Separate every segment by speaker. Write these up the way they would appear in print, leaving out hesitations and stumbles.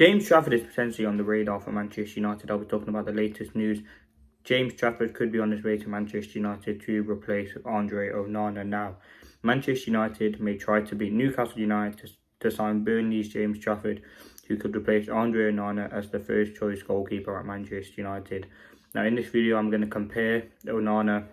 Speaker 1: James Trafford is potentially on the radar for Manchester United. I'll be talking about the latest news. James Trafford could be on his way to Manchester United to replace Andre Onana now. Manchester United may try to beat Newcastle United to sign Burnley's James Trafford, who could replace Andre Onana as the first choice goalkeeper at Manchester United. Now in this video I'm going to compare Onana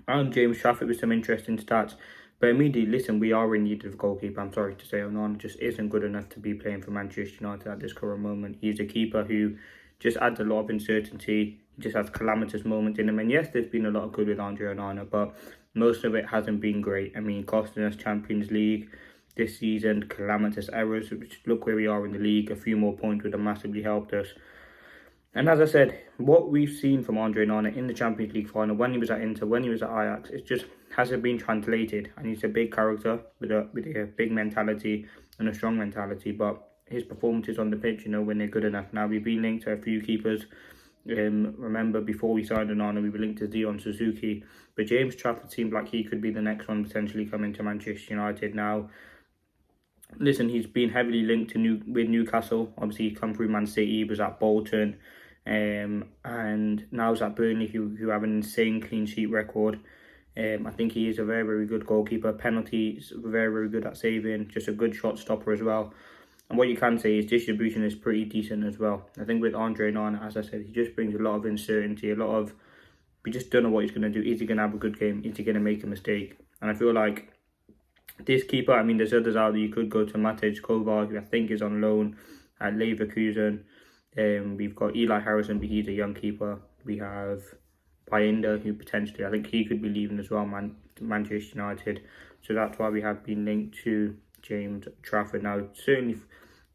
Speaker 1: and James Trafford with some interesting stats. But immediately, listen, we are in need of a goalkeeper. I'm sorry to say, Onana just isn't good enough to be playing for Manchester United at this current moment. He's a keeper who just adds a lot of uncertainty. He just has calamitous moments in him. And yes, there's been a lot of good with Andre Onana, but most of it hasn't been great. I mean, costing us Champions League this season, calamitous errors. Look where we are in the league. A few more points would have massively helped us. And as I said, what we've seen from Andre Onana in the Champions League final, when he was at Inter, when he was at Ajax, it just hasn't been translated. And he's a big character with a big mentality and a strong mentality. But his performances on the pitch, when they're good enough. Now, we've been linked to a few keepers. Remember, before we signed Onana, we were linked to Dion Suzuki. But James Trafford seemed like he could be the next one potentially coming to Manchester United now. Listen, he's been heavily linked to with Newcastle. Obviously, he come through Man City, he was at Bolton. And now he's at Burnley, who have an insane clean sheet record. I think he is a very, very good goalkeeper. Penalties, very, very good at saving. Just a good shot stopper as well. And what you can say is distribution is pretty decent as well. I think with Andre Onana, as I said, he just brings a lot of uncertainty, we just don't know what he's going to do. Is he going to have a good game? Is he going to make a mistake? And I feel like this keeper, I mean, there's others out there. You could go to Matej Kovar, who I think is on loan at Leverkusen. We've got Eli Harrison, but he's a young keeper. We have Painda, who potentially, I think he could be leaving as well, Manchester United. So that's why we have been linked to James Trafford. Now, certainly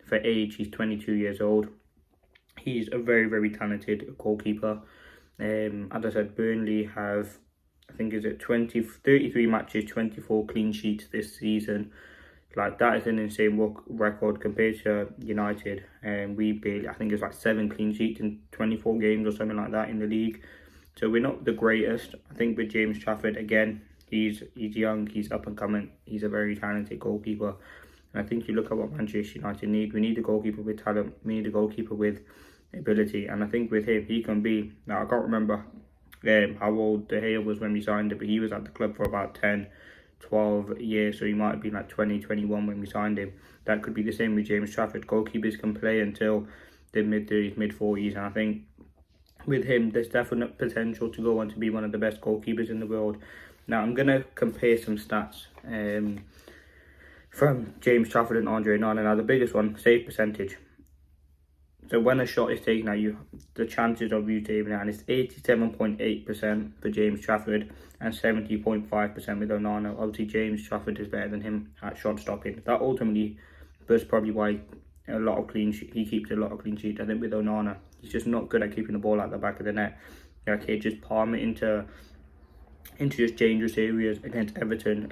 Speaker 1: for age, he's 22 years old. He's a very, very talented goalkeeper. As I said, Burnley have, I think, 33 matches, 24 clean sheets this season. Like, that is an insane record compared to United. We barely, I think it's like 7 clean sheets in 24 games or something like that in the league. So we're not the greatest. I think with James Trafford, again, he's young, he's up and coming. He's a very talented goalkeeper. And I think you look at what Manchester United need. We need a goalkeeper with talent. We need a goalkeeper with ability. And I think with him, he can be, now I can't remember how old De Gea was when we signed him, but he was at the club for about 12 years, so he might have been like 20, 21 when we signed him. That could be the same with James Trafford. Goalkeepers can play until the mid-30s, mid-40s, and I think with him, there's definite potential to go on to be one of the best goalkeepers in the world. Now, I'm going to compare some stats from James Trafford and Andre Onana. Now, the biggest one, save percentage. So when a shot is taken at you, the chances of you saving it, and it's 87.8% for James Trafford and 70.5% with Onana. Obviously, James Trafford is better than him at shot stopping. That ultimately was probably why he keeps a lot of clean sheets. I think with Onana, he's just not good at keeping the ball at the back of the net. Like, he just palm it into just dangerous areas against Everton,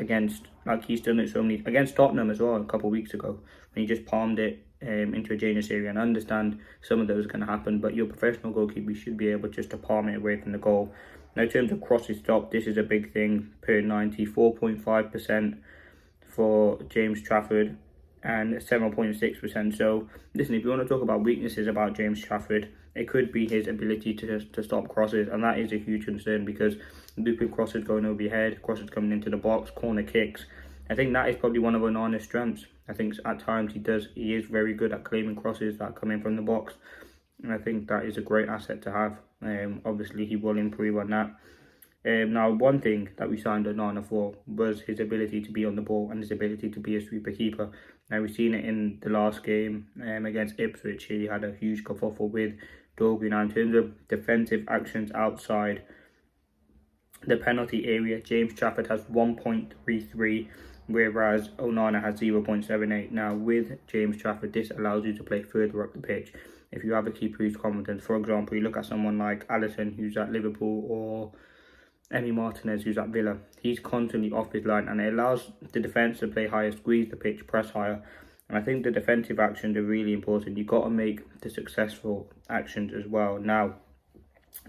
Speaker 1: like he's done it so many, against Tottenham as well a couple of weeks ago, when he just palmed it into a dangerous area. And I understand some of those are going to happen, but your professional goalkeeper should be able just to palm it away from the goal. Now, in terms of crosses stopped, this is a big thing per 90, 4.5% for James Trafford and 7.6%. So listen, if you want to talk about weaknesses about James Trafford, it could be his ability to stop crosses, and that is a huge concern, because looping crosses going over your head, crosses coming into the box, corner kicks. I think that is probably one of Onana's strengths. I think at times he is very good at claiming crosses that come in from the box, and I think that is a great asset to have. Obviously, he will improve on that. Now, one thing that we signed Onana for was his ability to be on the ball and his ability to be a sweeper keeper. Now, we've seen it in the last game against Ipswich. He had a huge kerfuffle with Dorgu. Now, in terms of defensive actions outside the penalty area, James Trafford has 1.33, whereas Onana has 0.78. Now, with James Trafford, this allows you to play further up the pitch. If you have a keeper who's competent, for example, you look at someone like Alisson, who's at Liverpool, or Emi Martinez, who's at Villa, he's constantly off his line, and it allows the defence to play higher, squeeze the pitch, press higher. And I think the defensive actions are really important. You've got to make the successful actions as well. Now,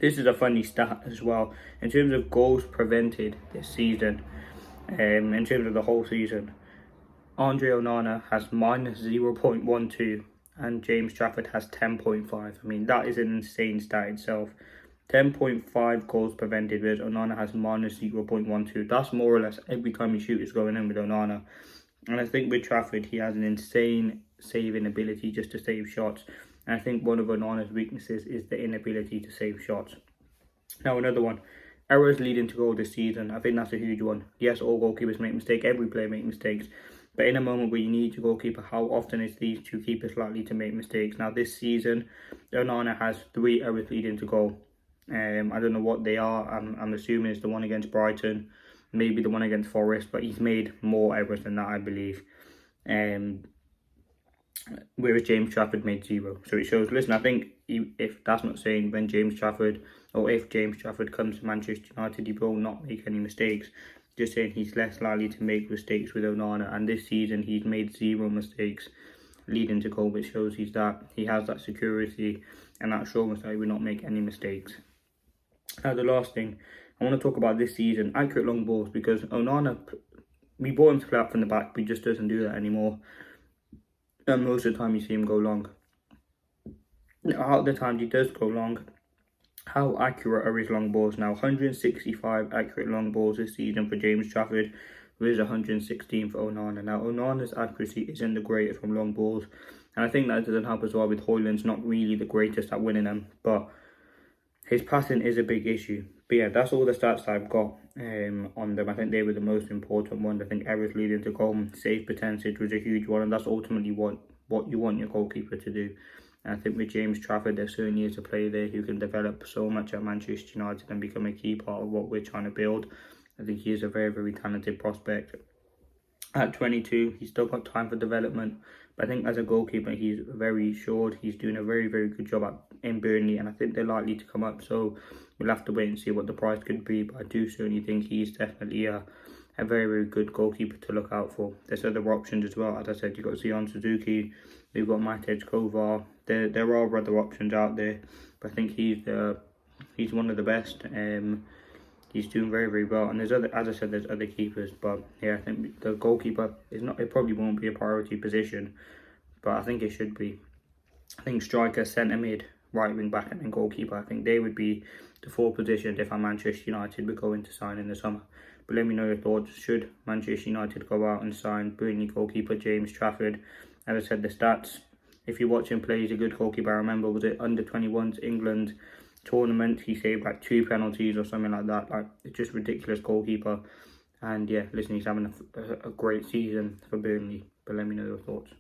Speaker 1: this is a funny stat as well. In terms of goals prevented this season, in terms of the whole season, Andre Onana has minus 0.12 and James Trafford has 10.5. I mean, that is an insane stat itself. 10.5 goals prevented, whereas Onana has minus 0.12. That's more or less every time you shoot is going in with Onana. And I think with Trafford, he has an insane saving ability just to save shots. And I think one of Onana's weaknesses is the inability to save shots. Now, another one. Errors leading to goal this season. I think that's a huge one. Yes, all goalkeepers make mistakes. Every player makes mistakes. But in a moment where you need your goalkeeper, how often is these two keepers likely to make mistakes? Now, this season, Onana has 3 errors leading to goal. I don't know what they are. I'm assuming it's the one against Brighton, maybe the one against Forest, but he's made more errors than that, I believe. Whereas James Trafford made 0. So it shows, listen, I think if that's not saying when James Trafford, or if James Trafford comes to Manchester United, he will not make any mistakes. Just saying he's less likely to make mistakes with Onana. And this season, he's made 0 mistakes leading to goal, which shows he has that security and that assurance that he will not make any mistakes. Now, the last thing I want to talk about this season, accurate long balls, because Onana, we bought him to play out from the back, but he just doesn't do that anymore. And most of the time you see him go long. Out of the times he does go long, how accurate are his long balls now? 165 accurate long balls this season for James Trafford, with 116 for Onana. Now, Onana's accuracy isn't the greatest from long balls, and I think that doesn't help as well with Højlund's not really the greatest at winning them, but his passing is a big issue. But yeah, that's all the stats I've got on them. I think they were the most important ones. I think errors leading to goal, save percentage was a huge one, and that's ultimately what you want your goalkeeper to do. And I think with James Trafford, there certainly is a player there who can develop so much at Manchester United and become a key part of what we're trying to build. I think he is a very, very talented prospect. At 22, he's still got time for development. But I think as a goalkeeper, he's very assured. He's doing a very, very good job in Burnley. And I think they're likely to come up. So we'll have to wait and see what the price could be. But I do certainly think he's definitely a very, very good goalkeeper to look out for. There's other options as well. As I said, you've got Zion Suzuki. We've got Matej Kovar. There are other options out there. But I think he's one of the best. He's doing very, very well, and there's other keepers, but yeah, I think the goalkeeper is not. It probably won't be a priority position, but I think it should be. I think striker, centre mid, right wing back, and then goalkeeper. I think they would be the 4 positions if Manchester United were going to sign in the summer. But let me know your thoughts. Should Manchester United go out and sign Burnley goalkeeper James Trafford? As I said, the stats. If you watch him play, he's a good goalkeeper. I remember, was it under 21s England tournament, he saved like 2 penalties or something like that. Like, it's just ridiculous goalkeeper. And yeah, listen, he's having a great season for Burnley. But let me know your thoughts.